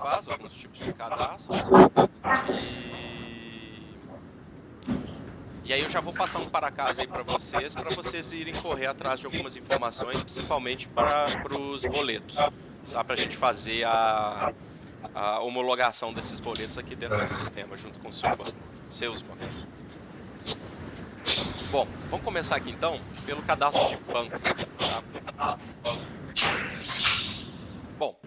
faz alguns tipos de cadastros. E aí eu já vou passar um para casa aí para vocês irem correr atrás de algumas informações, principalmente para os boletos, tá? Para a gente fazer a homologação desses boletos aqui dentro do sistema, junto com o seu banco, seus bancos. Bom, vamos começar aqui então pelo cadastro de banco, tá? Bom,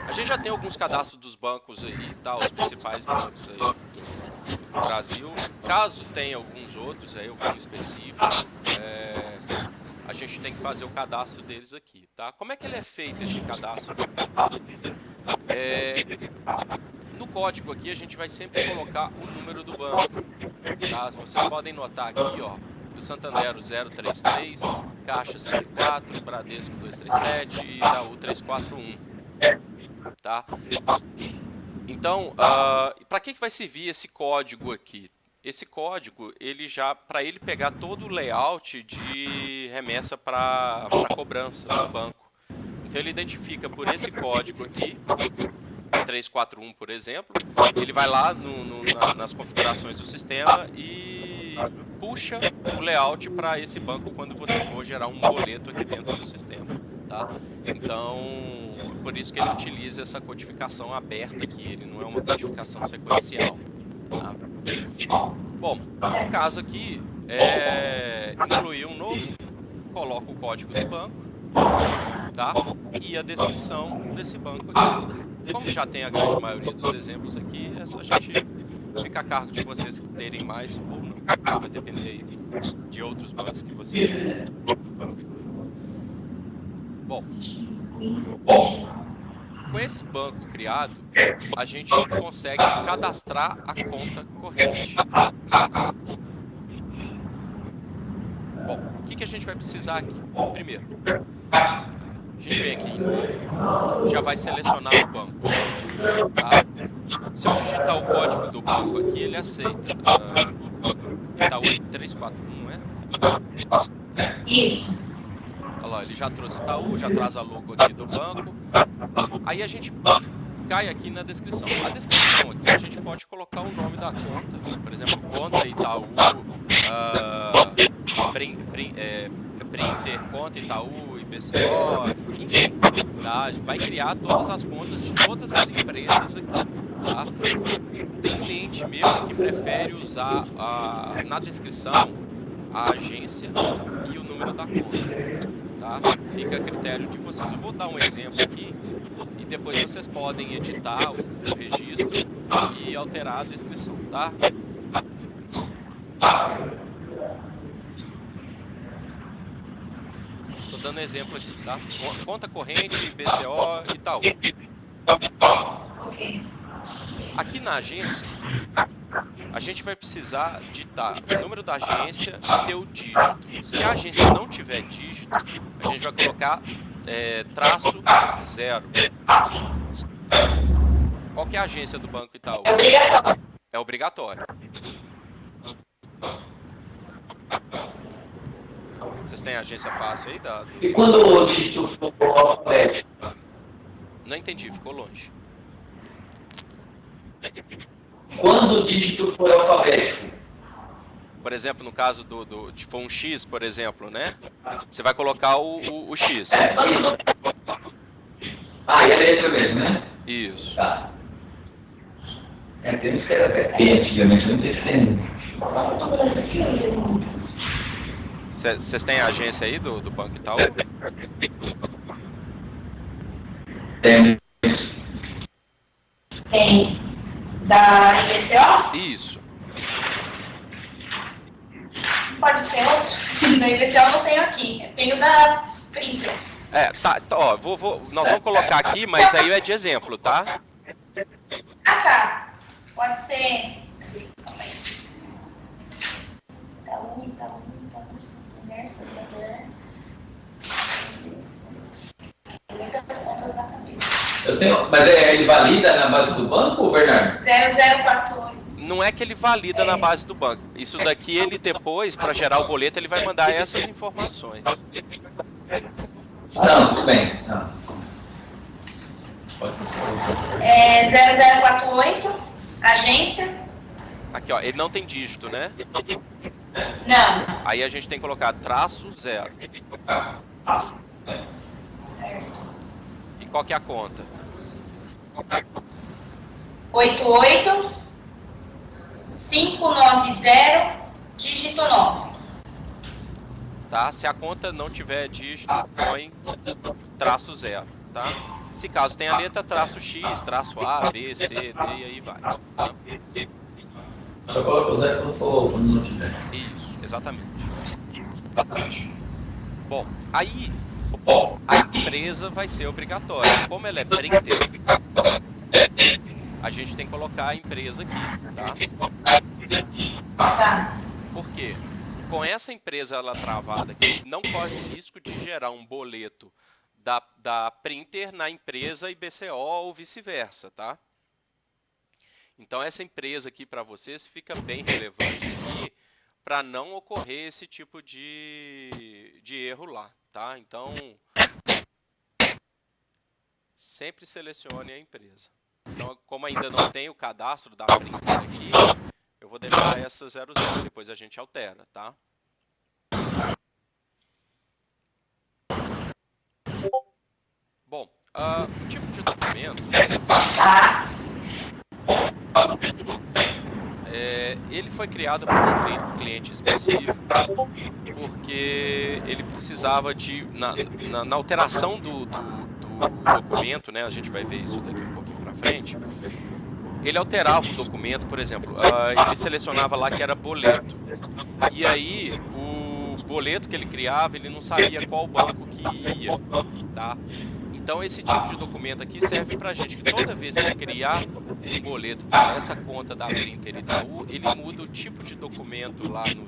a gente já tem alguns cadastros dos bancos aí, tá? Os principais bancos aí do Brasil. Caso tenha alguns outros aí, algum específico, a gente tem que fazer o cadastro deles aqui, tá? Como é que ele é feito, esse cadastro? No código aqui a gente vai sempre colocar o número do banco, tá? Vocês podem notar aqui, ó, o Santander 033, Caixa 104, Bradesco 237 e Itaú 341, tá? Então, para que vai servir esse código aqui? Esse código, para ele pegar todo o layout de remessa para cobrança do banco. Então ele identifica por esse código aqui, 341, por exemplo, ele vai lá nas configurações do sistema e puxa o layout para esse banco quando você for gerar um boleto aqui dentro do sistema, tá? Então, por isso que ele utiliza essa codificação aberta aqui, ele não é uma codificação sequencial, tá? Bom, no caso aqui, incluir um novo, coloca o código do banco, tá? E a descrição desse banco aqui. Como já tem a grande maioria dos exemplos aqui, é só a gente ficar a cargo de vocês terem mais ou não. Vai depender aí de outros bancos que vocês tiverem. Bom, com esse banco criado, a gente consegue cadastrar a conta corrente. Bom, o que a gente vai precisar aqui? Primeiro, a gente vem aqui em novo, já vai selecionar o banco, tá? Se eu digitar o código do banco aqui, ele aceita. Itaú 341, não é? Olha lá, ele já trouxe o Itaú, já traz a logo aqui do banco. Aí a gente cai aqui na descrição. A descrição aqui a gente pode colocar o nome da conta. Por exemplo, conta Itaú, Printer, conta Itaú, IBCO, enfim, tá? Vai criar todas as contas de todas as empresas aqui, tá? Tem cliente meu que prefere usar na descrição a agência e o número da conta, tá? Fica a critério de vocês. Eu vou dar um exemplo aqui e depois vocês podem editar o registro e alterar a descrição, tá? Estou dando exemplo aqui, tá? Conta corrente, BCO e tal. Aqui na agência, a gente vai precisar digitar o número da agência e ter o dígito. Se a agência não tiver dígito, a gente vai colocar -0. Qual que é a agência do Banco Itaú? É obrigatório. Vocês têm agência fácil aí? E quando o dígito for alfabético? Não entendi, ficou longe. Quando o dígito for alfabético? Por exemplo, no caso de for um X, por exemplo, né? Você vai colocar o X. E a letra mesmo, né? Isso. Tá. Temos que era bem antigamente, não tem Vocês têm a agência aí do Banco Itaú? Tem. Tem. Da IBCO? Isso. Pode ser outro. Da IBCO eu não tenho aqui. Eu tenho da Printer. Tá, ó, nós vamos colocar aqui, mas aí é de exemplo, tá? Ah, tá. Pode ser. Itaú, Santander. Muitas contas na cabeça. Eu tenho, mas ele valida na base do banco, Bernardo? 0048. Não é que ele valida na base do banco. Isso daqui ele depois, para gerar o boleto, ele vai mandar essas informações. Não, tudo bem. Não. É 0048, agência. Aqui, ó, ele não tem dígito, né? Não. Aí a gente tem que colocar -0. Certo. E qual que é a conta? 88 590 dígito 9. Tá? Se a conta não tiver dígito, põe -0, tá? Se caso tenha a letra, -X, -A, B, C, D, e aí vai, tá? Só coloca o 0 quando não tiver. Isso, exatamente. Bom, aí a empresa vai ser obrigatória. Como ela é printer, a gente tem que colocar a empresa aqui, tá? Tá. Por quê? Com essa empresa ela travada aqui, não corre o risco de gerar um boleto da printer na empresa IBCO ou vice-versa, tá? Então essa empresa aqui para vocês fica bem relevante aqui para não ocorrer esse tipo de erro lá, tá? Então sempre selecione a empresa. Então, como ainda não tem o cadastro da printer aqui, eu vou deixar essa 00, depois a gente altera, tá? Bom, o tipo de documento, ele foi criado por um cliente específico, porque ele precisava de, na alteração do documento, né, a gente vai ver isso daqui um pouquinho para frente, ele alterava o documento, por exemplo, ele selecionava lá que era boleto, e aí o boleto que ele criava, ele não sabia qual banco que ia, tá? Então esse tipo de documento aqui serve para a gente que toda vez que criar um boleto para essa conta da Printer Itaú, ele muda o tipo de documento lá no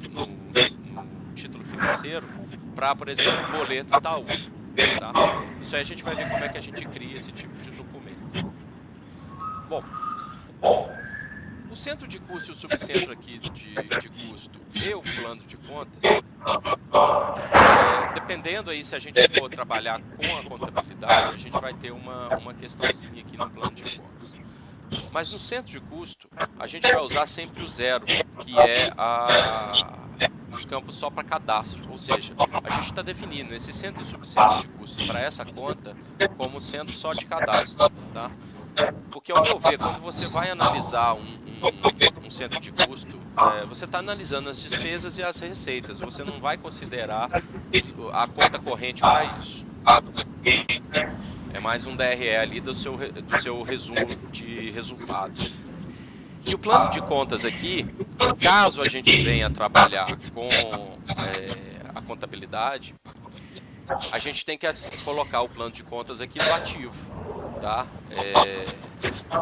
título financeiro para, por exemplo, boleto Itaú, tá? Isso aí a gente vai ver como é que a gente cria esse tipo de documento. Bom, o centro de custo e o subcentro aqui de custo e o plano de contas, dependendo aí se a gente for trabalhar com a contabilidade, a gente vai ter uma questãozinha aqui no plano de contas. Mas no centro de custo, a gente vai usar sempre o 0, que é os campos só para cadastro. Ou seja, a gente está definindo esse centro e subcentro de custo para essa conta como sendo só de cadastro, tá? Porque, ao meu ver, quando você vai analisar um centro de custo, você está analisando as despesas e as receitas. Você não vai considerar a conta corrente para isso. É mais um DRE ali do seu resumo de resultados. E o plano de contas aqui, caso a gente venha trabalhar com a contabilidade, a gente tem que colocar o plano de contas aqui no ativo, tá?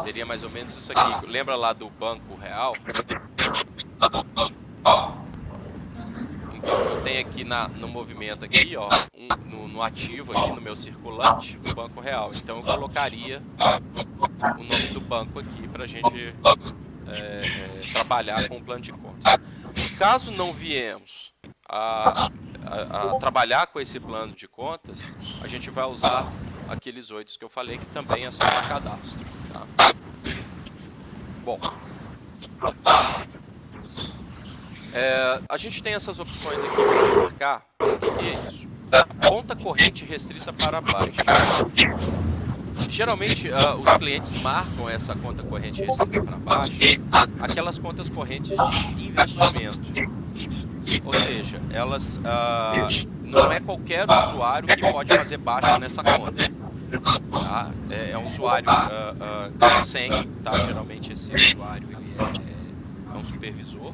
Seria mais ou menos isso aqui. Lembra lá do Banco Real? Então eu tenho aqui no movimento aqui, ó, no ativo aqui no meu circulante, o Banco Real. Então eu colocaria o nome do banco aqui para a gente trabalhar com o plano de contas. Caso não viemos a trabalhar com esse plano de contas, a gente vai usar aqueles 8 que eu falei, que também é só para cadastro, tá? Bom, a gente tem essas opções aqui para marcar. O que é isso? Conta corrente restrita para baixo. Geralmente os clientes marcam essa conta corrente restrita para baixo aquelas contas correntes de investimento. Ou seja, elas não é qualquer usuário que pode fazer baixa nessa conta. Tá? É um usuário com senha, tá? Geralmente esse usuário ele é um supervisor,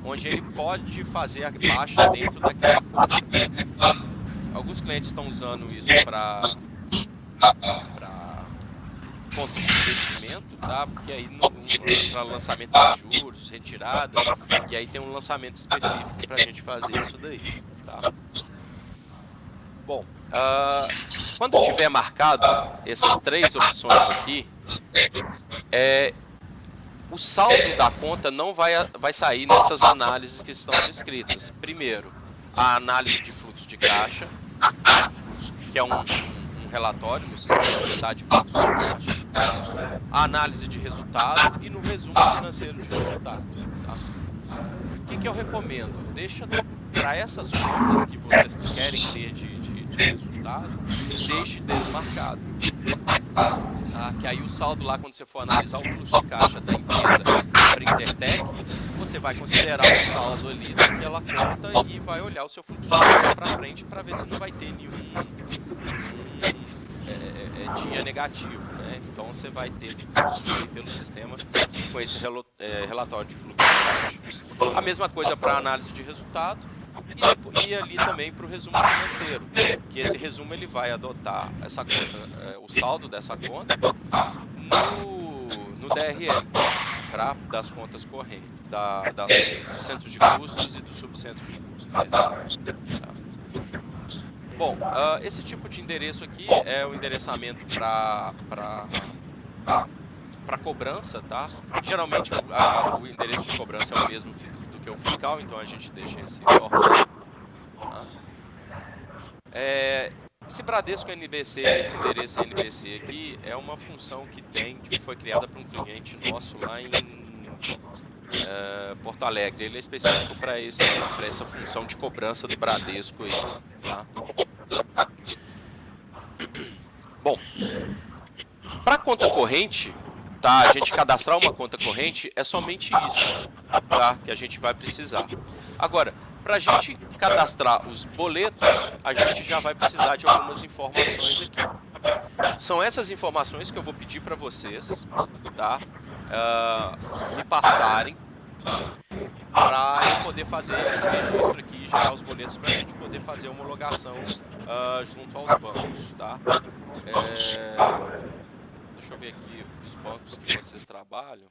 onde ele pode fazer a baixa dentro daquela conta. Alguns clientes estão usando isso para contas de investimento, tá? Porque aí para lançamento de juros, retirada, e aí tem um lançamento específico para a gente fazer isso daí, tá? Bom, quando tiver marcado essas 3 opções aqui, o saldo da conta não vai sair nessas análises que estão descritas. Primeiro, a análise de fluxo de caixa, que é um relatório no sistema, tá, de fluxo de caixa, a análise de resultado e no resumo financeiro de resultado. Tá? O que eu recomendo? Deixa para essas contas que vocês querem ter de resultado, deixe desmarcado. Tá? Que aí o saldo lá, quando você for analisar o fluxo de caixa da empresa para Intertech, você vai considerar o saldo ali daquela conta e vai olhar o seu fluxo de caixa para frente para ver se não vai ter nenhum dia negativo, né? Então você vai ter pelo sistema com esse relatório de fluxo de caixa. A mesma coisa para a análise de resultado e ali também para o resumo financeiro, que esse resumo ele vai adotar essa conta, o saldo dessa conta no DRE, das contas correntes, dos centros de custos e dos subcentros de custos. Tá? Bom, esse tipo de endereço aqui é o endereçamento para cobrança, tá? Geralmente o endereço de cobrança é o mesmo do que o fiscal, então a gente deixa esse normal. Tá? Esse Bradesco NBC, esse endereço NBC aqui, é uma função que foi criada por um cliente nosso lá em Porto Alegre. Ele é específico para essa função de cobrança do Bradesco aí, tá? Bom, para conta corrente, tá? A gente cadastrar uma conta corrente é somente isso, tá? Que a gente vai precisar. Agora, para a gente cadastrar os boletos, a gente já vai precisar de algumas informações aqui. São essas informações que eu vou pedir para vocês, tá? Me passarem para eu poder fazer o registro aqui e gerar os boletos para a gente poder fazer a homologação junto aos bancos, tá? Deixa eu ver aqui os bancos que vocês trabalham.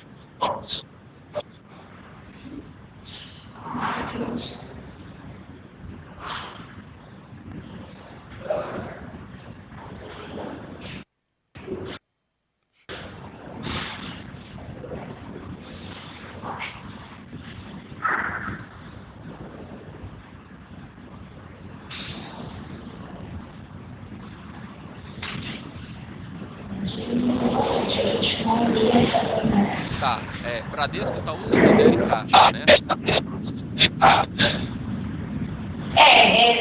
Tá, Bradesco, Itaú, Santander e Caixa, né?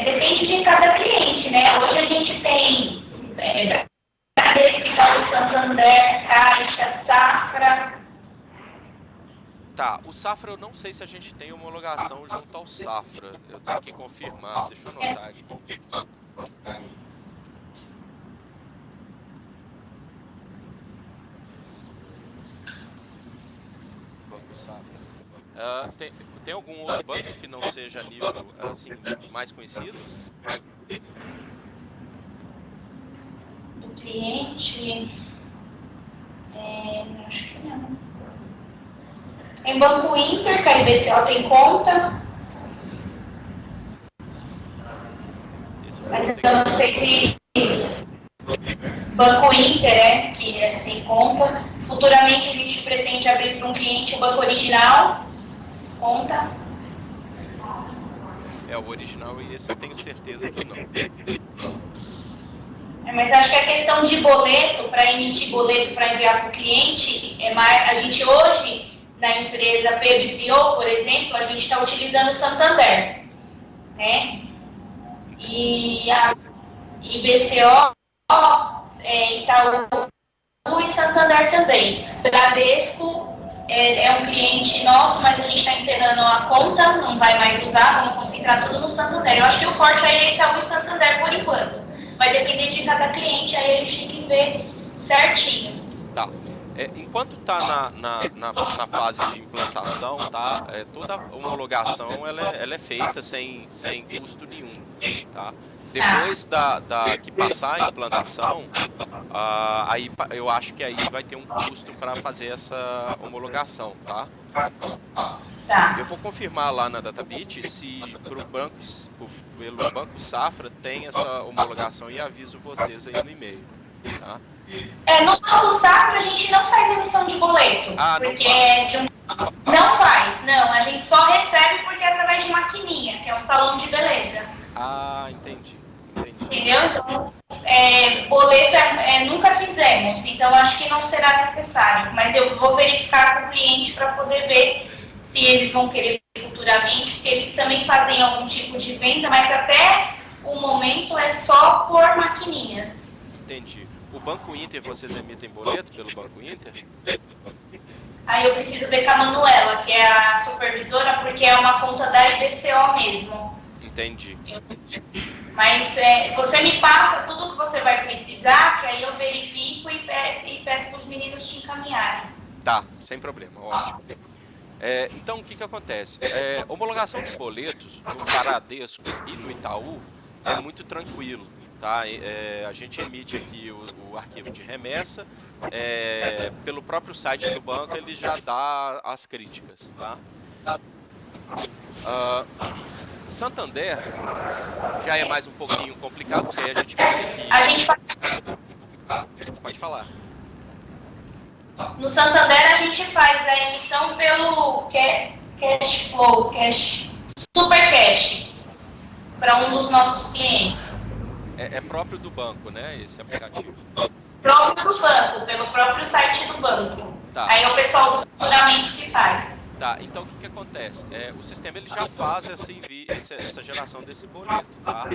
Depende de cada cliente, né? Hoje a gente tem Bradesco, Itaú, Santander, Caixa, Safra. Tá, o Safra eu não sei se a gente tem homologação junto ao Safra. Eu tenho que confirmar, deixa eu anotar aqui. Banco Safra. Tem algum outro banco que não seja nível assim, mais conhecido? O cliente. Acho que não. Em Banco Inter, que a IBCO tem conta. Mas eu não sei se Banco Inter, que tem conta. Futuramente a gente pretende abrir para um cliente o Banco Original, conta. O original e esse eu tenho certeza que não. Mas acho que a questão de boleto, para emitir boleto para enviar para o cliente, a gente hoje, na empresa PBPO, por exemplo, a gente está utilizando o Santander, né? E a IBCO, Itaú e Santander também. Bradesco é um cliente nosso, mas a gente está encerrando a conta, não vai mais usar, vamos concentrar tudo no Santander. Eu acho que o forte aí é Itaú e Santander por enquanto. Vai depender de cada cliente, aí a gente tem que ver certinho. Tá. Enquanto está na fase de implantação, tá? Toda homologação ela é feita sem custo nenhum, tá? Depois que passar a implantação, aí eu acho que aí vai ter um custo para fazer essa homologação, tá? Eu vou confirmar lá na Databit se pelo Banco Safra tem essa homologação e aviso vocês aí no e-mail, tá? No Banco Safra a gente não faz emissão de boleto, porque não faz, não, a gente só recebe porque é através de maquininha, que é um salão de beleza. Entendi. Entendeu? Então, boleto nunca fizemos, então acho que não será necessário. Mas eu vou verificar com o cliente para poder ver se eles vão querer futuramente, porque eles também fazem algum tipo de venda, mas até o momento é só por maquininhas. Entendi. O Banco Inter, vocês emitem boleto pelo Banco Inter? Aí eu preciso ver com a Manuela, que é a supervisora, porque é uma conta da IBCO mesmo. Entendi. Mas você me passa tudo que você vai precisar, que aí eu verifico e peço para os meninos te encaminharem. Tá, sem problema, ótimo. Então, o que acontece? Homologação de boletos no Bradesco e no Itaú é muito tranquilo, tá? A gente emite aqui o arquivo de remessa, pelo próprio site do banco ele já dá as críticas, tá? Santander já é mais um pouquinho complicado, porque aí a gente vai ter que... Pode falar. No Santander a gente faz a emissão pelo Cash Flow, Super Cash, para um dos nossos clientes. É próprio do banco, né, esse aplicativo? Próprio do banco, pelo próprio site do banco. Tá. Aí é o pessoal do faturamento que faz. Tá, então o que acontece? O sistema ele já faz essa geração desse boleto, tá?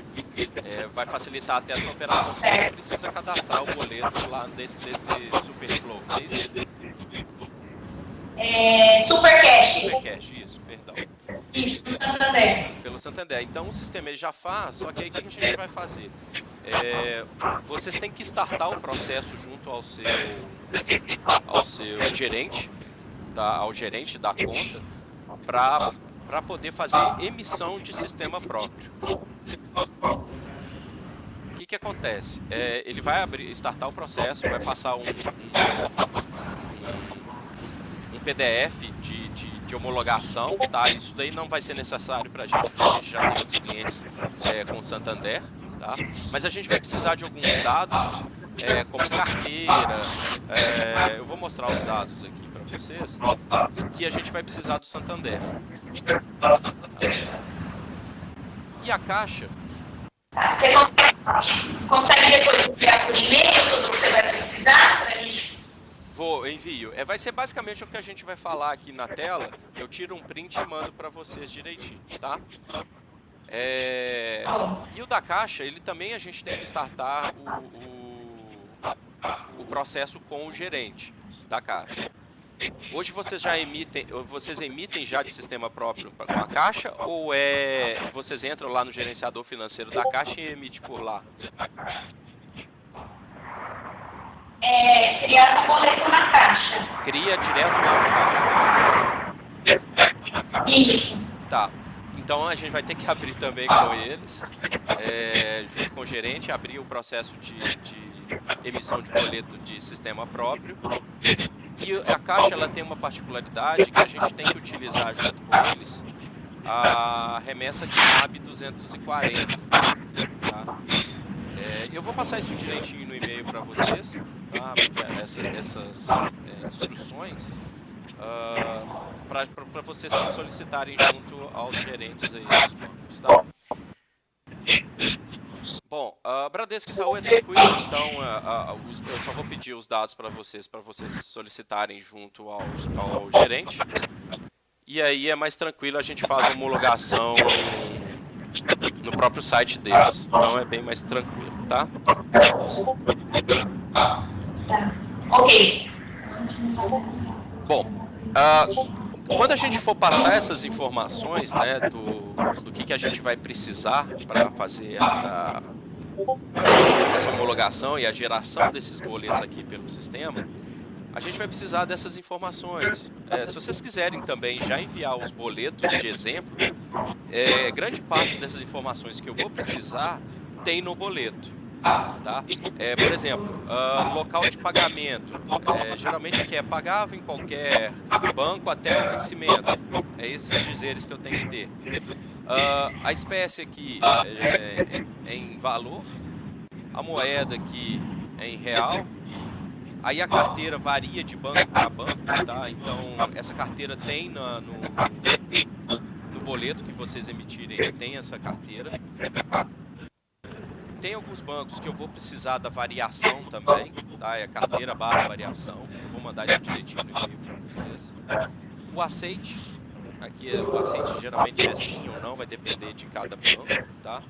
Vai facilitar até a sua operação, você não precisa cadastrar o boleto lá desse Superflow, é isso? Super Cash. Super Cash, isso, perdão. Isso, do Santander. Pelo Santander. Então o sistema ele já faz, só que aí o que a gente vai fazer? Vocês têm que startar o processo junto ao seu gerente, ao gerente da conta, para poder fazer emissão de sistema próprio. O que acontece? Ele vai startar o processo, vai passar um PDF de homologação, tá? Isso daí não vai ser necessário para a gente, porque a gente já tem muitos clientes com o Santander, tá? Mas a gente vai precisar de alguns dados, como carteira, eu vou mostrar os dados aqui para vocês, que a gente vai precisar do Santander. E a Caixa... Você consegue depois enviar por e-mail tudo que você vai precisar para a gente? Eu envio. Vai ser basicamente o que a gente vai falar aqui na tela. Eu tiro um print e mando para vocês direitinho, tá? E o da Caixa, ele também a gente tem que startar o processo com o gerente da Caixa. Hoje vocês emitem já de sistema próprio com a Caixa, ou vocês entram lá no gerenciador financeiro da Caixa e emitem por lá? Criar um boleto na Caixa. Cria direto lá na Caixa? Isso. Tá. Então a gente vai ter que abrir também com eles, junto com o gerente, abrir o processo de emissão de boleto de sistema próprio. E a Caixa ela tem uma particularidade que a gente tem que utilizar junto com eles, a remessa KNAB 240. Tá? Eu vou passar isso direitinho no e-mail para vocês, tá? Porque essas instruções para vocês solicitarem junto aos gerentes aí dos bancos, tá? Bom, Bradesco e Itaú é tranquilo, então eu só vou pedir os dados para vocês solicitarem junto ao gerente. E aí é mais tranquilo, a gente faz a homologação no próprio site deles. Então é bem mais tranquilo, tá? Ok. Bom, quando a gente for passar essas informações, né, do que a gente vai precisar para fazer essa homologação e a geração desses boletos aqui pelo sistema, a gente vai precisar dessas informações. Se vocês quiserem também já enviar os boletos de exemplo, grande parte dessas informações que eu vou precisar tem no boleto. Tá? Por exemplo, local de pagamento, geralmente aqui é pagável em qualquer banco até o vencimento, esses dizeres que eu tenho que ter. A espécie aqui é em valor, a moeda aqui é em real, aí a carteira varia de banco para banco, tá? Então essa carteira tem no boleto que vocês emitirem, tem essa carteira. tem alguns bancos que eu vou precisar da variação também, tá? É carteira barra variação. Eu vou mandar isso direitinho no e-mail para vocês. O aceite, aqui o aceite geralmente é sim ou não, vai depender de cada banco, tá?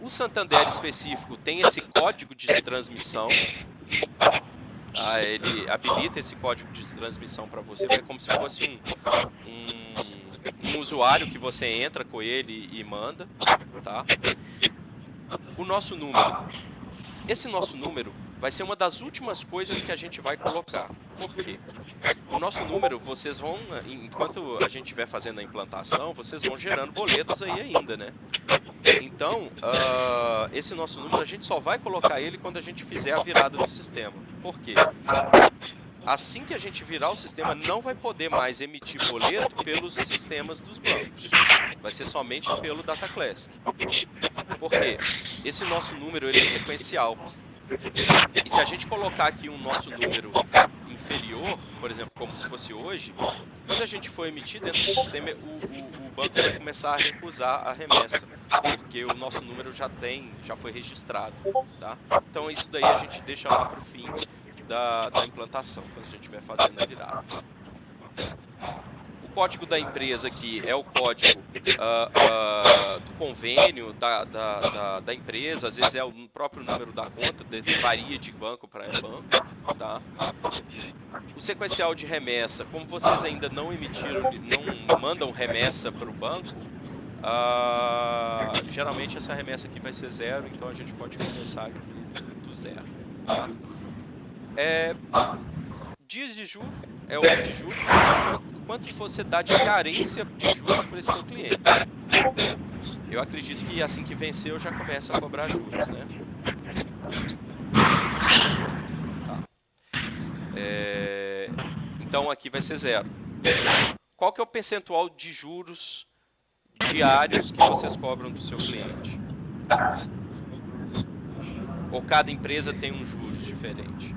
O Santander específico tem esse código de transmissão, tá? Ele habilita esse código de transmissão para você, é como se fosse um usuário que você entra com ele e manda, tá? O nosso número. Esse nosso número vai ser uma das últimas coisas que a gente vai colocar. Por quê? O nosso número, vocês vão, enquanto a gente estiver fazendo a implantação, vocês vão gerando boletos aí ainda, né? Então, esse nosso número, a gente só vai colocar ele quando a gente fizer a virada do sistema. Por quê? Assim que a gente virar o sistema, não vai poder mais emitir boleto pelos sistemas dos bancos. Vai ser somente pelo Data Classic. Por quê? Esse nosso número ele é sequencial. E se a gente colocar aqui um nosso número inferior, por exemplo, como se fosse hoje, quando a gente for emitir dentro do sistema, o banco vai começar a recusar a remessa, porque o nosso número já foi registrado, tá? Então isso daí a gente deixa lá para o fim da implantação, quando a gente estiver fazendo a virada. O código da empresa aqui é o código do convênio da empresa, às vezes é o próprio número da conta, varia de banco para banco, tá? O sequencial de remessa, como vocês ainda não emitiram, não mandam remessa para o banco, geralmente essa remessa aqui vai ser 0, então a gente pode começar aqui do 0, tá? Dias de juros é o de juros, quanto você dá de carência de juros para esse seu cliente. Eu acredito que assim que vencer eu já começo a cobrar juros, né? Tá. Então aqui vai ser 0. Qual que é o percentual de juros diários que vocês cobram do seu cliente? Ou cada empresa tem um juros diferente?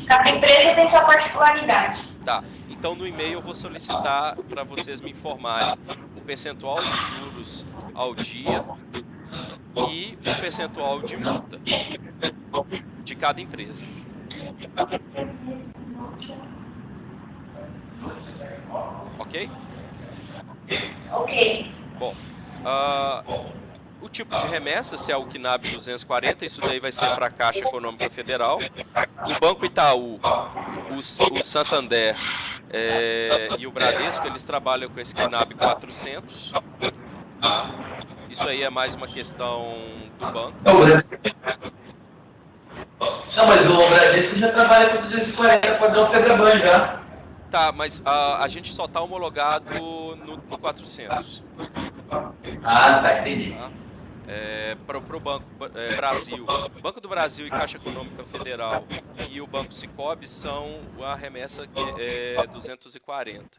Cada empresa tem sua particularidade. Tá, então no e-mail eu vou solicitar para vocês me informarem o percentual de juros ao dia e o percentual de multa de cada empresa. Ok? Ok. Bom, o tipo de remessa, se é o KNAB 240, isso daí vai ser para a Caixa Econômica Federal. O Banco Itaú, o Santander e o Bradesco, eles trabalham com esse KNAB 400. Isso aí é mais uma questão do banco. Não, mas o Bradesco já trabalha com 240 padrão Febraban já. Tá, mas a gente só está homologado no 400. Ah, tá, entendi. Tá? Para o Banco Brasil, Banco do Brasil e Caixa Econômica Federal e o Banco Sicob são a remessa que é 240.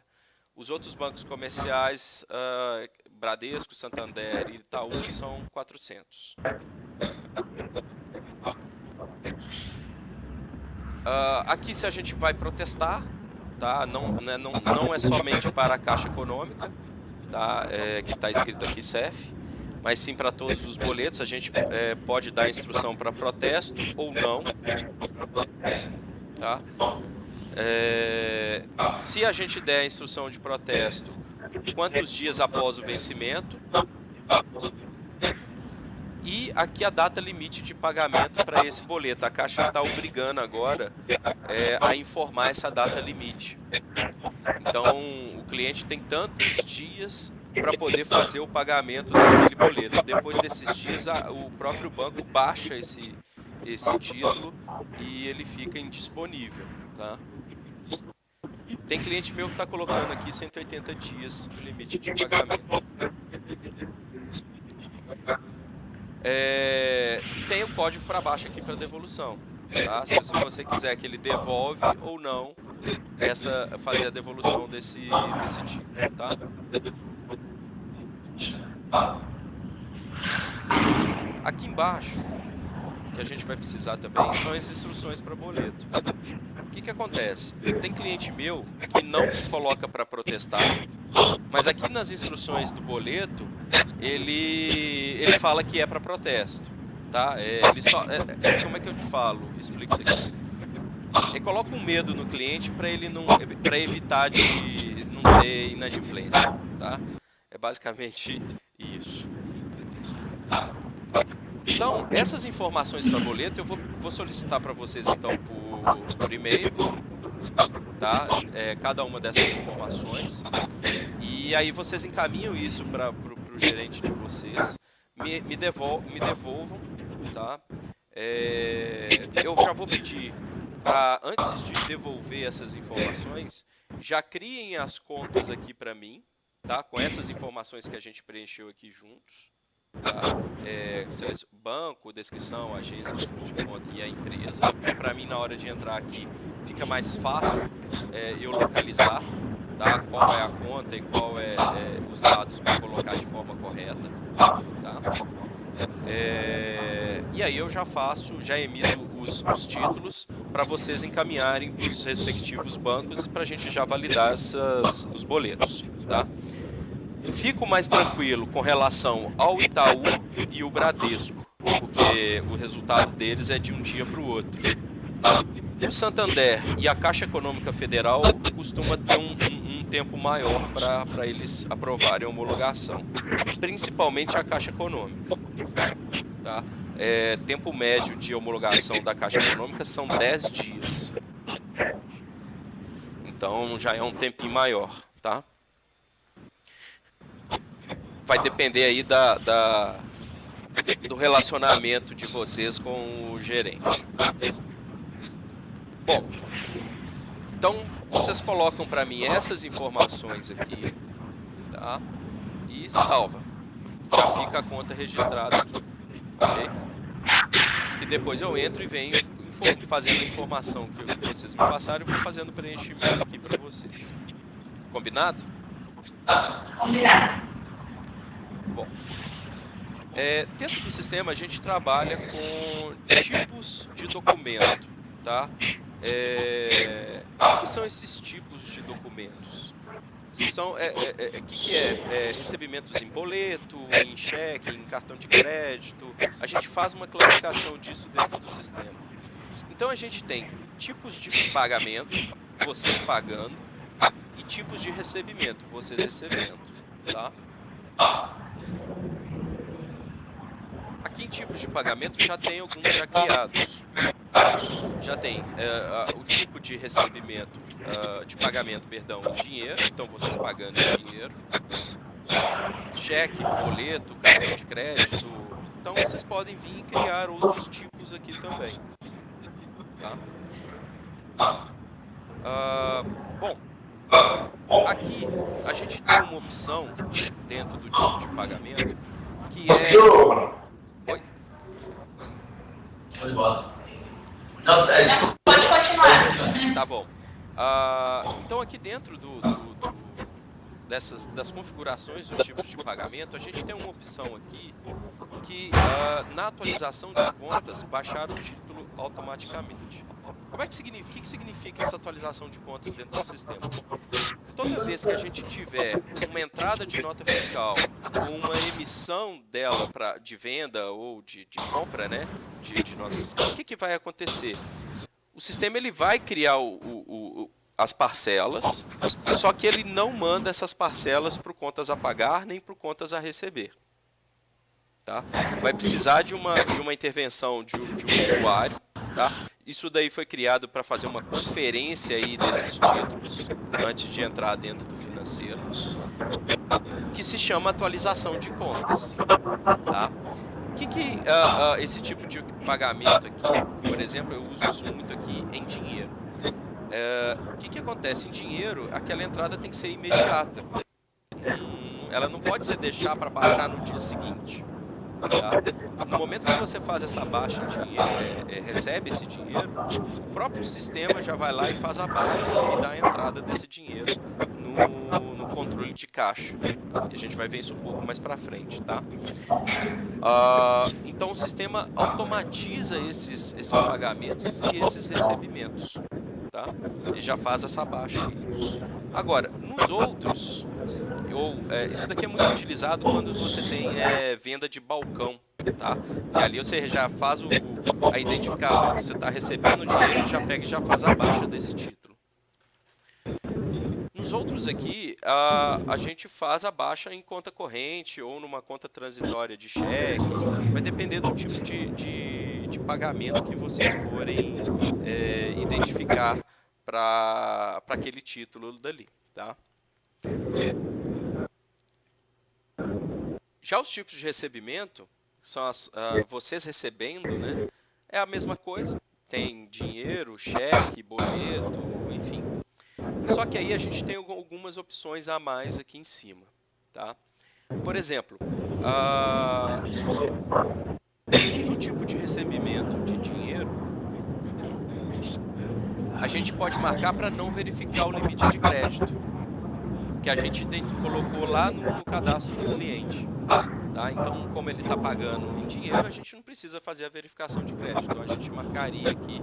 Os outros bancos comerciais, Bradesco, Santander e Itaú, são 400. Aqui se a gente vai protestar, tá? Não é somente para a Caixa Econômica, tá? Que está escrito aqui CEF, mas sim para todos os boletos. A gente pode dar instrução para protesto ou não, tá? Se a gente der a instrução de protesto, quantos dias após o vencimento? E aqui a data limite de pagamento para esse boleto. A Caixa está obrigando agora a informar essa data limite. Então, o cliente tem tantos dias para poder fazer o pagamento daquele boleto. Depois desses dias, o próprio banco baixa esse título e ele fica indisponível, tá? Tem cliente meu que está colocando aqui 180 dias o limite de pagamento. E tem o código para baixo aqui para devolução, tá? Se você quiser que ele devolve ou não fazer a devolução desse título, tá? Aqui embaixo que a gente vai precisar também são as instruções para boleto. O que acontece? Tem cliente meu que não coloca para protestar, mas aqui nas instruções do boleto ele fala que é para protesto, tá? Como é que eu te falo? Explico isso aqui. Ele coloca um medo no cliente para evitar de não ter inadimplência, tá? É basicamente isso. Então, essas informações para boleto eu vou solicitar para vocês então por e-mail, tá? Cada uma dessas informações. E aí vocês encaminham isso para o gerente de vocês, me devolvam, tá? Eu já vou pedir para, antes de devolver essas informações, já criem as contas aqui para mim, tá? Com essas informações que a gente preencheu aqui juntos. Tá? Banco, descrição, agência, número de conta e a empresa. Para mim, na hora de entrar aqui, fica mais fácil eu localizar, tá? Qual é a conta e qual os dados para colocar de forma correta. Tá? E aí eu já emito os títulos para vocês encaminharem para os respectivos bancos e para a gente já validar os boletos. Tá? Fico mais tranquilo com relação ao Itaú e o Bradesco, porque o resultado deles é de um dia para o outro. O Santander e a Caixa Econômica Federal costuma ter um tempo maior para eles aprovarem a homologação, principalmente a Caixa Econômica. Tá? Tempo médio de homologação da Caixa Econômica são 10 dias. Então já é um tempinho maior, tá? Vai depender aí do relacionamento de vocês com o gerente. Bom, então vocês colocam para mim essas informações aqui, tá? E salva. Já fica a conta registrada aqui, ok? Que depois eu entro e venho fazendo a informação que vocês me passaram e vou fazendo preenchimento aqui para vocês. Combinado? Combinado. Bom, dentro do sistema a gente trabalha com tipos de documento, tá? O que são esses tipos de documentos? Recebimentos em boleto, em cheque, em cartão de crédito. A gente faz uma classificação disso dentro do sistema. Então a gente tem tipos de pagamento, vocês pagando, e tipos de recebimento, vocês recebendo, tá? Aqui em tipos de pagamento já tem alguns já criados. Já tem o tipo de recebimento, de pagamento, perdão, em dinheiro, então vocês pagando em dinheiro. Cheque, boleto, cartão de crédito. Então vocês podem vir e criar outros tipos aqui também. Tá? Bom, aqui a gente tem uma opção dentro do tipo de pagamento que é... Oi? Pode embora. Não, desculpa. Pode continuar. Tá bom. Então aqui dentro das configurações dos tipos de pagamento, a gente tem uma opção aqui que na atualização de contas baixar o título automaticamente. O que significa essa atualização de contas dentro do sistema? Toda vez que a gente tiver uma entrada de nota fiscal ou uma emissão dela de venda ou de compra, né, de nota fiscal, o que vai acontecer? O sistema ele vai criar as parcelas, só que ele não manda essas parcelas para contas a pagar nem para contas a receber. Tá? Vai precisar de uma intervenção de um usuário. Tá? Isso daí foi criado para fazer uma conferência aí desses títulos antes de entrar dentro do financeiro, que se chama atualização de contas. Tá? Esse tipo de pagamento aqui, por exemplo, eu uso isso muito aqui em dinheiro. O que acontece? Em dinheiro, aquela entrada tem que ser imediata. Ela não pode ser deixar para baixar no dia seguinte. Tá? No momento que você faz essa baixa de dinheiro, recebe esse dinheiro, o próprio sistema já vai lá e faz a baixa e dá a entrada desse dinheiro no controle de caixa. A gente vai ver isso um pouco mais para frente, tá? Então o sistema automatiza esses pagamentos e esses recebimentos, tá? Ele já faz essa baixa aí. Agora, nos outros, isso daqui é muito utilizado quando você tem venda de balcão, tá? E ali você já faz a identificação que você está recebendo o dinheiro, já pega e já faz a baixa desse título. Nos outros aqui, a gente faz a baixa em conta corrente ou numa conta transitória de cheque. Vai depender do tipo de pagamento que vocês forem identificar para aquele título dali, tá? Já os tipos de recebimento, são vocês recebendo, né? É a mesma coisa. Tem dinheiro, cheque, boleto, enfim. Só que aí a gente tem algumas opções a mais aqui em cima, tá? Por exemplo, no tipo de recebimento de dinheiro, a gente pode marcar para não verificar o limite de crédito que a gente colocou lá no cadastro do cliente. Tá? Então, como ele está pagando em dinheiro, a gente não precisa fazer a verificação de crédito. Então, a gente marcaria aqui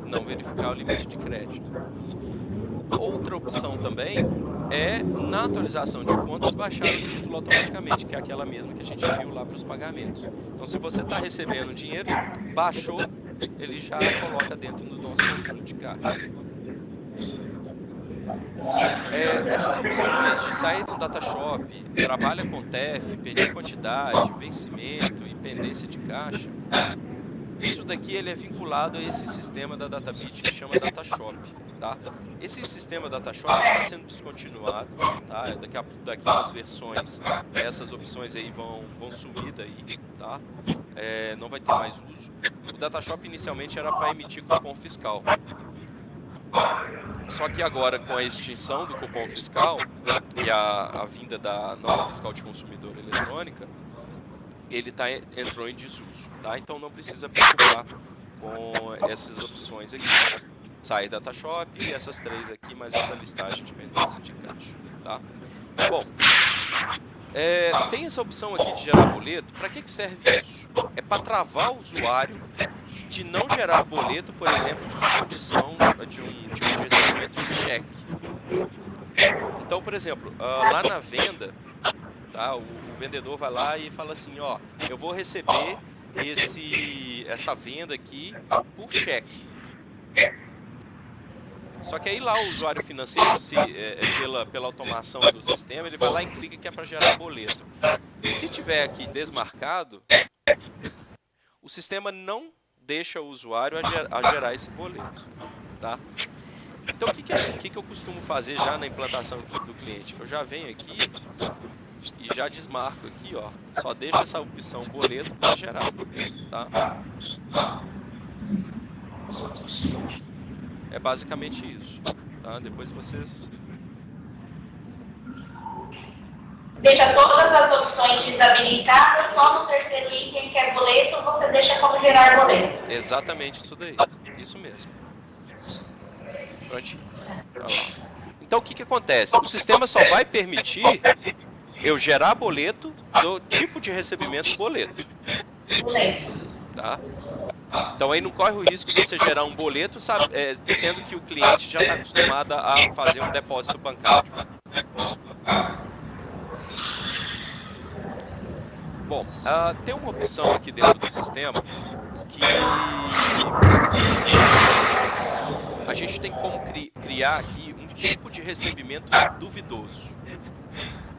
não verificar o limite de crédito. Outra opção também é, na atualização de contas, baixar o título automaticamente, que é aquela mesma que a gente viu lá para os pagamentos. Então, se você está recebendo dinheiro, baixou, ele já coloca dentro do nosso controle de caixa. Essas opções de sair do DataShop, trabalha com TEF, pedir quantidade, vencimento e pendência de caixa, isso daqui ele é vinculado a esse sistema da Databit que chama DataShop, tá? Esse sistema DataShop está sendo descontinuado, tá? Daqui umas versões, essas opções aí vão sumir daí, tá? Não vai ter mais uso. O DataShop inicialmente era para emitir cupom fiscal. Só que agora, com a extinção do cupom fiscal e a vinda da nova fiscal de consumidor eletrônica, ele entrou em desuso, tá? Então não precisa preocupar com essas opções aqui. Sai DataShop e essas três aqui, mais essa listagem de pendência de caixa, tá? Bom, tem essa opção aqui de gerar boleto. Para que serve isso? É para travar o usuário de não gerar boleto, por exemplo, de uma condição de um tipo de recebimento de cheque. Então, por exemplo, lá na venda, tá, o vendedor vai lá e fala assim, ó, eu vou receber essa venda aqui por cheque. Só que aí lá o usuário financeiro, pela automação do sistema, ele vai lá e clica que é para gerar boleto. Se tiver aqui desmarcado, o sistema não deixa o usuário a gerar esse boleto, tá? Então o que eu costumo fazer já na implantação aqui do cliente? Eu já venho aqui e já desmarco aqui, ó, só deixa essa opção boleto para gerar, tá? É basicamente isso, tá? Depois vocês... Deixa todas as opções desabilitadas, só no terceiro item, que é boleto, você deixa como gerar boleto. Exatamente isso daí, isso mesmo. Prontinho. Tá lá. Então o que acontece? O sistema só vai permitir eu gerar boleto do tipo de recebimento boleto. Boleto. Tá? Então aí não corre o risco de você gerar um boleto, sendo que o cliente já está acostumado a fazer um depósito bancário. Bom, tem uma opção aqui dentro do sistema que a gente tem como criar aqui um tipo de recebimento duvidoso.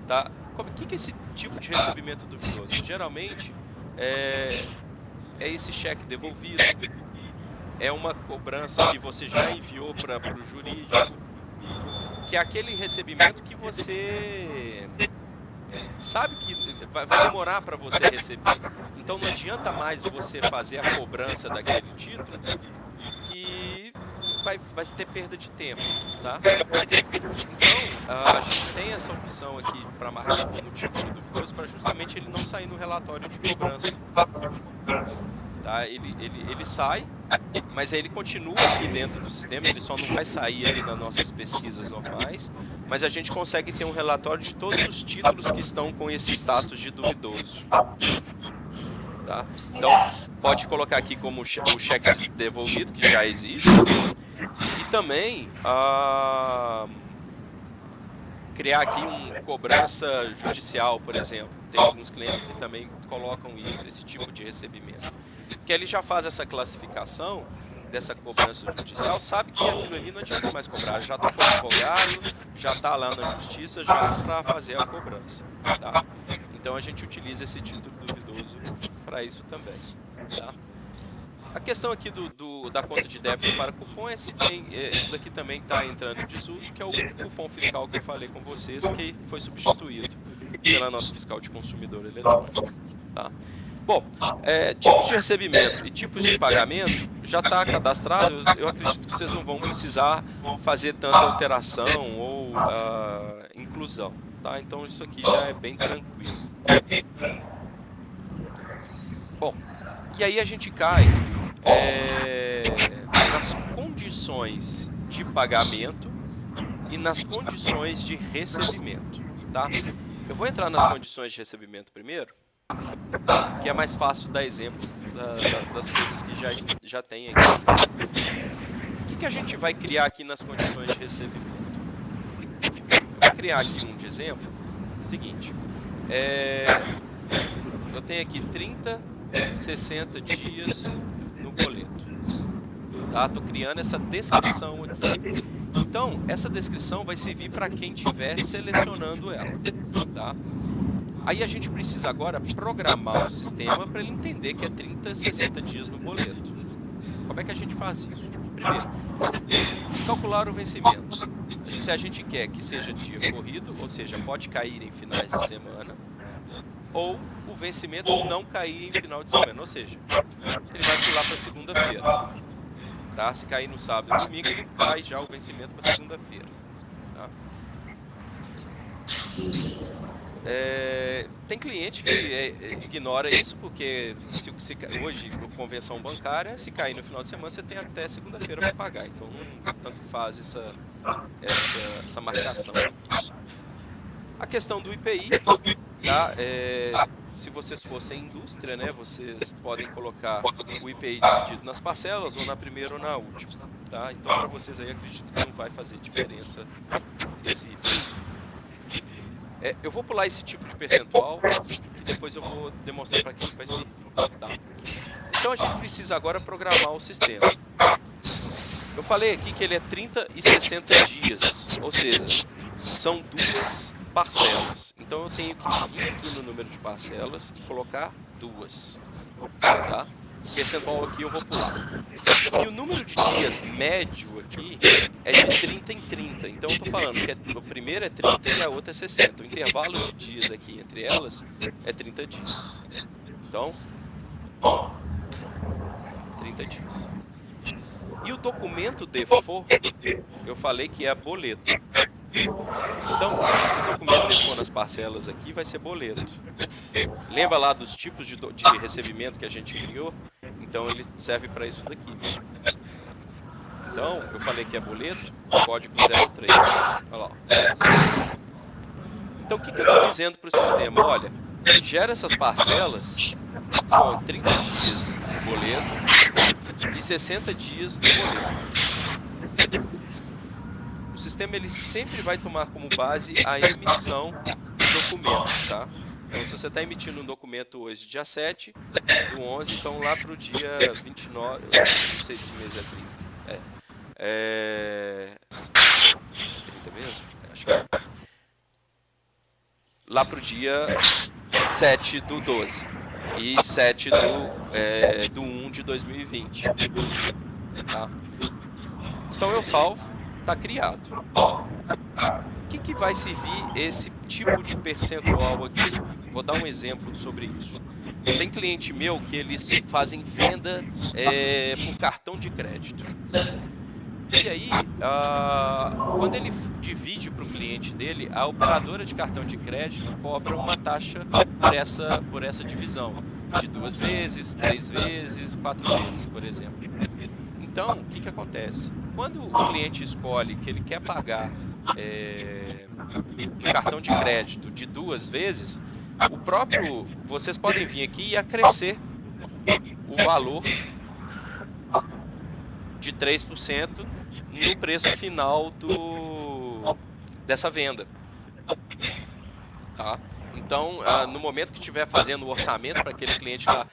Tá? O que é esse tipo de recebimento duvidoso? Geralmente é esse cheque devolvido, é uma cobrança que você já enviou para o jurídico, que é aquele recebimento que você sabe que vai demorar para você receber. Então não adianta mais você fazer a cobrança daquele título, que vai ter perda de tempo, tá? Então, a gente tem essa opção aqui para marcar como título duvidoso para justamente ele não sair no relatório de cobrança. Tá? Ele sai, mas aí ele continua aqui dentro do sistema, ele só não vai sair ali nas nossas pesquisas normais, mas a gente consegue ter um relatório de todos os títulos que estão com esse status de duvidoso. Tá? Então, pode colocar aqui como o cheque devolvido, que já existe, e também criar aqui uma cobrança judicial, por exemplo. Tem alguns clientes que também colocam isso, esse tipo de recebimento. Que ele já faz essa classificação dessa cobrança judicial, sabe que aquilo ali não adianta mais cobrar, já está com o advogado, já está lá na justiça já para fazer a cobrança. Tá? Então a gente utiliza esse título duvidoso para isso também. Tá? A questão aqui da conta de débito para cupom é se tem, isso daqui também está entrando em desuso, que é o cupom fiscal que eu falei com vocês, que foi substituído pela nota fiscal de consumidor eletrônico. Tá? Bom, tipos de recebimento e tipos de pagamento já está cadastrado. Eu acredito que vocês não vão precisar fazer tanta alteração ou inclusão. Tá? Então isso aqui já é bem tranquilo. Bom, e aí a gente cai nas condições de pagamento e nas condições de recebimento. Tá? Eu vou entrar nas condições de recebimento primeiro, que é mais fácil dar exemplo das coisas que já tem aqui. O que a gente vai criar aqui nas condições de recebimento? Vou criar aqui um de exemplo. O seguinte, eu tenho aqui 30, 60 dias no boleto. Tá? Estou criando essa descrição aqui. Então, essa descrição vai servir para quem estiver selecionando ela. Tá? Aí a gente precisa agora programar o sistema para ele entender que é 30, 60 dias no boleto. Como é que a gente faz isso? Primeiro, calcular o vencimento. Se a gente quer que seja dia corrido, ou seja, pode cair em finais de semana, ou o vencimento não cair em final de semana, ou seja, ele vai pular para segunda-feira. Tá? Se cair no sábado e domingo, ele cai já o vencimento para segunda-feira. Tá? Tem cliente que ignora isso porque hoje, por convenção bancária, se cair no final de semana, você tem até segunda-feira para pagar. Então, não tanto faz essa marcação aqui. A questão do IPI, tá? Se vocês fossem indústria, né, vocês podem colocar o IPI dividido nas parcelas, ou na primeira ou na última. Tá? Então, para vocês aí, acredito que não vai fazer diferença esse IPI. Eu vou pular esse tipo de percentual, que depois eu vou demonstrar para quem vai servir. Tá? Então a gente precisa agora programar o sistema. Eu falei aqui que ele é 30 e 60 dias, ou seja, são duas parcelas. Então eu tenho que vir aqui no número de parcelas e colocar duas. Tá? O percentual aqui eu vou pular. E o número de dias médio aqui é de 30 em 30. Então eu estou falando que a primeira é 30 e a outra é 60. O intervalo de dias aqui entre elas é 30 dias. Então, 30 dias. E o documento default, eu falei que é boleto. Então, o tipo de documento default nas parcelas aqui vai ser boleto. Lembra lá dos tipos de recebimento que a gente criou? Então ele serve para isso daqui. Então, eu falei que é boleto, código 03. Olha lá. Então, o que eu estou dizendo para o sistema? Olha, gera essas parcelas com 30 dias no boleto e 60 dias no boleto. O sistema ele sempre vai tomar como base a emissão do documento, tá? Então, se você está emitindo um documento hoje, dia 7 do 11, então lá para o dia 29, não sei se mês é 30. 30 mesmo? Acho que é. Lá para o dia 7 do 12 e 7 do 1 de 2020. Tá? Então eu salvo, está criado. O que vai servir esse tipo de percentual aqui? Vou dar um exemplo sobre isso. Tem cliente meu que eles fazem venda por cartão de crédito. E aí, quando ele divide para o cliente dele, a operadora de cartão de crédito cobra uma taxa por essa divisão, de 2 vezes, 3 vezes, 4 vezes, por exemplo. Então, o que acontece? Quando o cliente escolhe que ele quer pagar um cartão de crédito de 2 vezes, vocês podem vir aqui e acrescer o valor de 3% no preço final dessa venda. Tá? Então, no momento que estiver fazendo o orçamento para aquele cliente lá,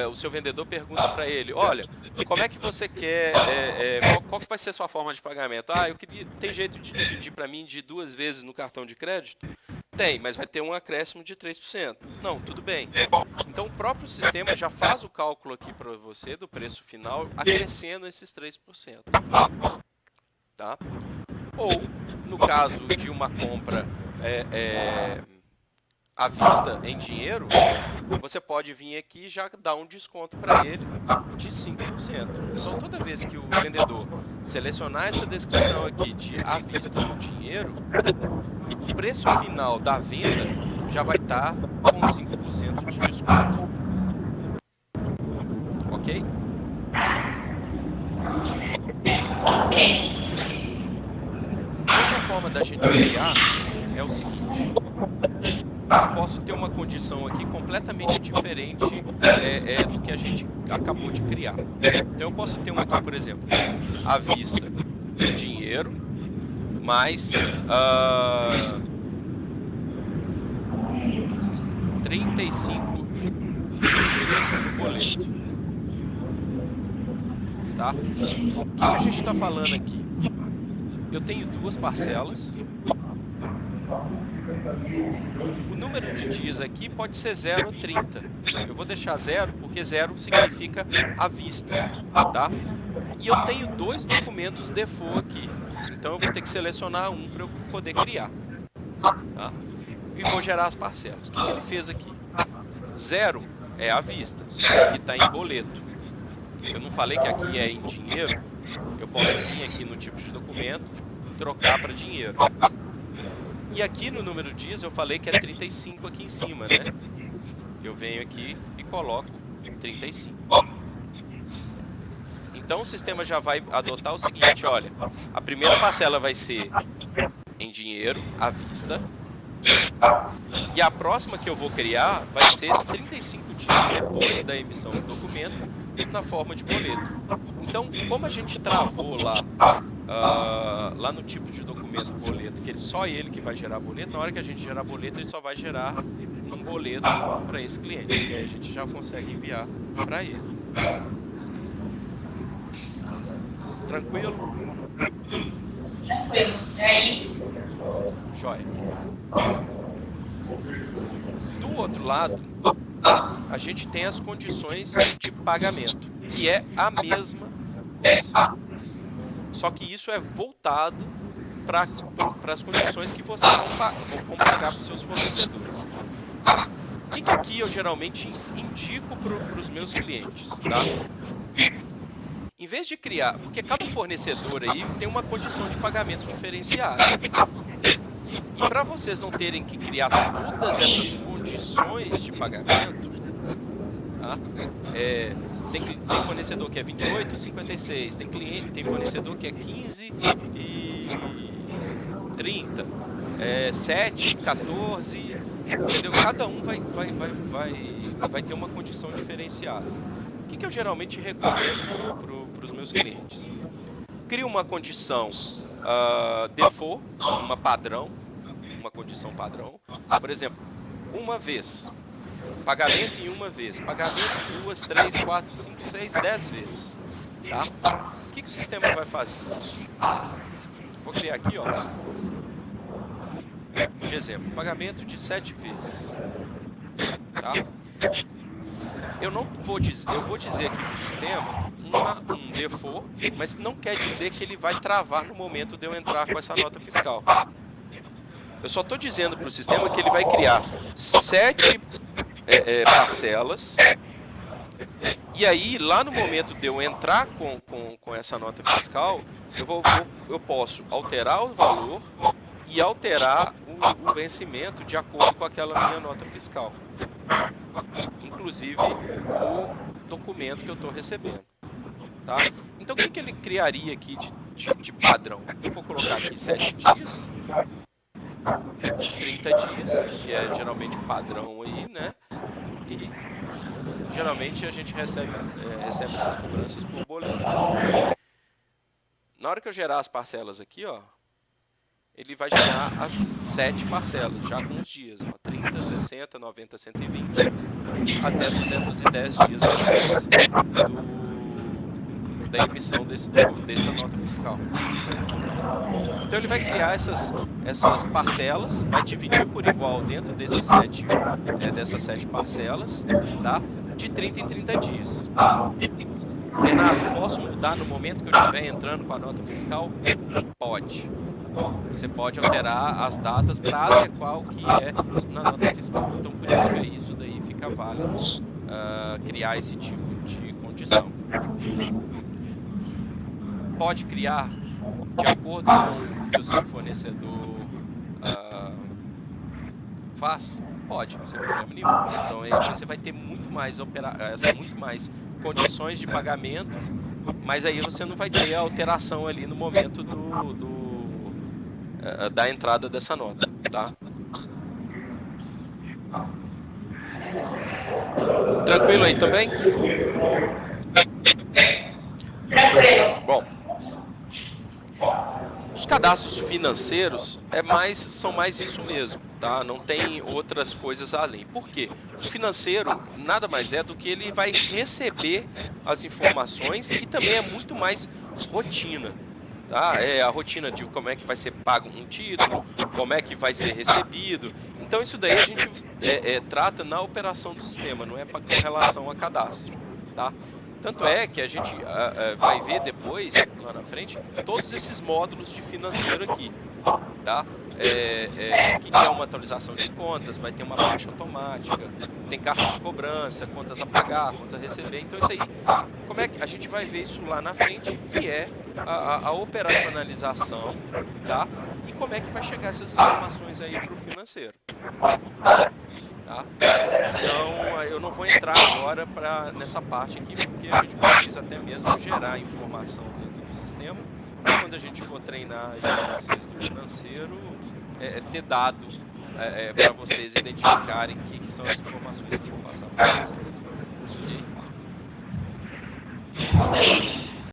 o seu vendedor pergunta para ele: olha, como é que você quer, qual que vai ser a sua forma de pagamento? Tem jeito de dividir para mim de 2 vezes no cartão de crédito? Tem, mas vai ter um acréscimo de 3%. Não, tudo bem. Então, o próprio sistema já faz o cálculo aqui para você do preço final, acrescendo esses 3%. Tá? Ou, no caso de uma compra à vista em dinheiro, você pode vir aqui e já dar um desconto para ele de 5%. Então, toda vez que o vendedor selecionar essa descrição aqui de à vista no dinheiro, o preço final da venda já vai estar com 5% de desconto. Ok? Outra forma da gente criar é o seguinte: eu posso ter uma condição aqui completamente diferente do que a gente acabou de criar. Então eu posso ter uma aqui, por exemplo, à vista dinheiro, mais 35 dias no boleto. Tá? O que a gente está falando aqui? Eu tenho 2 parcelas. O número de dias aqui pode ser 0 ou 30. Eu vou deixar 0 porque 0 significa à vista, tá? E eu tenho 2 documentos default aqui. Então eu vou ter que selecionar um para eu poder criar. Tá? E vou gerar as parcelas. O que ele fez aqui? 0 é à vista, só que aqui está em boleto. Eu não falei que aqui é em dinheiro. Eu posso vir aqui no tipo de documento, trocar para dinheiro. E aqui no número de dias eu falei que é 35 aqui em cima, né? Eu venho aqui e coloco 35. Então o sistema já vai adotar o seguinte: olha, a primeira parcela vai ser em dinheiro, à vista. E a próxima que eu vou criar vai ser 35 dias depois da emissão do documento, na forma de boleto. Então, como a gente travou lá no tipo de documento boleto, que só ele que vai gerar boleto, na hora que a gente gerar boleto, ele só vai gerar um boleto para esse cliente. E aí a gente já consegue enviar para ele. Tranquilo? Tranquilo. E aí? Joia. Do outro lado, a gente tem as condições de pagamento, que é a mesma coisa. Só que isso é voltado para as condições que vocês vão pagar para os seus fornecedores. O que aqui eu geralmente indico para os meus clientes, tá? Em vez de criar, porque cada fornecedor aí tem uma condição de pagamento diferenciada. E para vocês não terem que criar todas essas condições de pagamento, tá? Tem fornecedor que é 28, 56, tem fornecedor que é 15 e 30, 7, 14, entendeu? Cada um vai ter uma condição diferenciada. O que eu geralmente recomendo para os meus clientes? Crio uma condição default, uma condição padrão. Por exemplo, uma vez. Pagamento em uma vez. Pagamento em 2, 3, 4, 5, 6, 10 vezes. Tá? O que o sistema vai fazer? Vou criar aqui, ó, de exemplo. Pagamento de 7 vezes. Tá? Eu vou dizer aqui para o sistema um default, mas não quer dizer que ele vai travar no momento de eu entrar com essa nota fiscal. Eu só estou dizendo para o sistema que ele vai criar 7 parcelas E aí, lá no momento de eu entrar com essa nota fiscal, eu posso alterar o valor e alterar o vencimento de acordo com aquela minha nota fiscal. Inclusive o documento que eu estou recebendo. Tá? Então, o que ele criaria aqui de padrão? Eu vou colocar aqui 7 dias, 30 dias, que é geralmente o padrão aí, né? E geralmente a gente recebe essas cobranças por boleto. Na hora que eu gerar as parcelas aqui, ó, ele vai gerar as 7 parcelas, já com os dias, ó, 30, 60, 90, 120, até 210 dias depois da emissão dessa nota fiscal. Então ele vai criar essas parcelas, vai dividir por igual dentro dessas 7 parcelas, tá? De 30 em 30 dias. Renato, posso mudar no momento que eu estiver entrando com a nota fiscal? Pode. Você pode alterar as datas para adequar o que é na nota fiscal. Então, por isso que isso daí fica válido criar esse tipo de condição. Pode criar de acordo com o que o seu fornecedor faz? Pode, sem problema nenhum. Então, aí você vai ter muito mais condições de pagamento, mas aí você não vai ter a alteração ali no momento da entrada dessa nota, tá? Tranquilo aí também? Bom, os cadastros financeiros são mais isso mesmo, tá? Não tem outras coisas além. Por quê? O financeiro nada mais é do que ele vai receber as informações e também é muito mais rotina. Tá? É a rotina de como é que vai ser pago um título, como é que vai ser recebido. Então isso daí a gente trata na operação do sistema, não é com relação a cadastro. Tá? Tanto é que a gente vai ver depois, lá na frente, todos esses módulos de financeiro aqui. Tá? Que é uma atualização de contas, vai ter uma baixa automática, tem carta de cobrança, contas a pagar, contas a receber. Então isso aí, como é que a gente vai ver isso lá na frente, que é a operacionalização, tá? E como é que vai chegar essas informações aí para o financeiro. Tá? Então eu não vou entrar agora nessa parte aqui, porque a gente precisa até mesmo gerar informação dentro do sistema, para quando a gente for treinar aí vocês do financeiro, ter dado para vocês identificarem o que são as informações que eu vou passar para vocês. Ok?